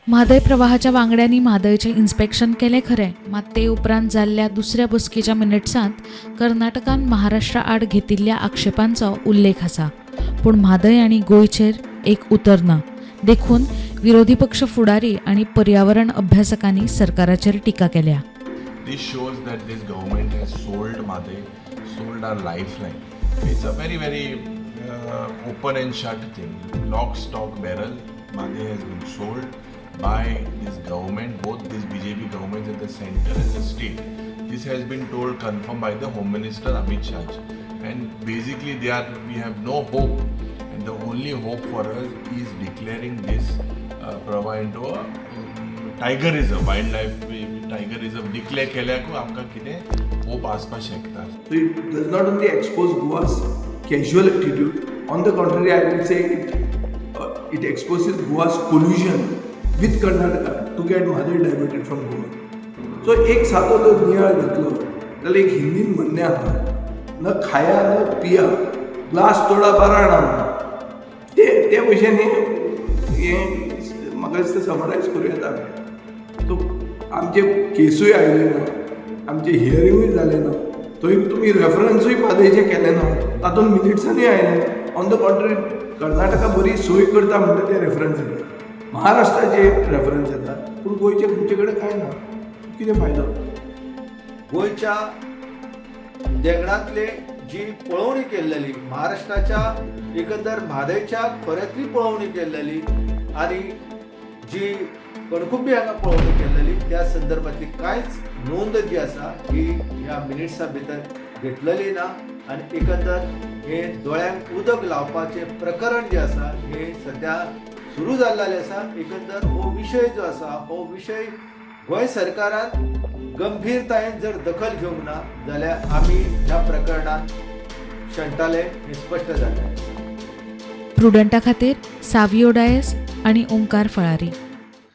म्हादय प्रवाहाच्या वांगड्यांनी म्हादयचें इन्स्पेक्शन केलें खरें, मात ते उपरांत जाल्ल्या दुसऱ्या बसकेच्या मिनट्सांत कर्नाटकान महाराष्ट्रा आड घेतिल्ल्या आक्षेपांचो उल्लेख आसा. पूण म्हादय आनी गोंयचेर एक उतर ना. देखून विरोधी पक्ष फुडारी आनी पर्यावरण अभ्यासकांनी सरकाराचेर टिका केल्या. This shows that this government has sold Madhe, sold our lifeline. It's a very open and shut thing. Lock, stock, barrel. Madhe has been sold by this government, both this BJP government at the center and the state. This has been told, confirmed by the Home Minister Amit Shah. And basically we have no hope. And the only hope for us is declaring this Prava into a tiger reserve, wildlife tiger reserve declare केल्याक आमकां कितें hope आसपाक शकता. So it does not only expose Goa's casual attitude, on the contrary I would say it exposes Goa's collusion with Karnataka to get Madhe diverted from Goa. So एक सादो जर नियाळ घेतलो जाल्यार एक हिंदीन म्हणणें आसा, न खाया न पिया ग्लास तोडा बाराणा. ते भशेन हें म्हाका दिसता समरायज करूं येता आमी. तो आमचे केसूय आयले ना, आमचे हियरिंगूय जालें ना, थंय तुमी रेफरन्सूय म्हादयचें केलें ना, तातूंत मिनिट्सांनी आयलें. ऑन द कॉन्ट्ररी कर्नाटका बरी सोय करता म्हणटा ते रेफरन्स येता, महाराष्ट्राचे रेफरन्स येता, पूण गोंयचे खंयचे कडेन कांय ना. कितें फायदो? गोंयच्या देंगणांतले जी पळोवणी केल्लेली, महाराष्ट्राच्या एकंदर म्हादयच्या खोऱ्यांतली पळोवणी केल्लेली आनी जी कणकुंबी हांगा पळोवणी केल्लेली त्या संदर्भातली कांयच नोंद जी आसा ही ह्या मिनिट्सा भितर घेतलेली ना. आनी एकंदर हे दोळ्यांक उदक लावपाचें प्रकरण जें आसा हे सद्या सुरू जाल्लेलें आसा. एकंदर हो विशय जो आसा हो विशय गोंय सरकारान गंभीरतायेन जर दखल घेवंक ना जाल्यार आमी ह्या प्रकरणात शंटाले हे स्पश्ट जाल्लें आसा. प्रुडंटा खातीर सावियो डायस आनी ओंकार फळारी.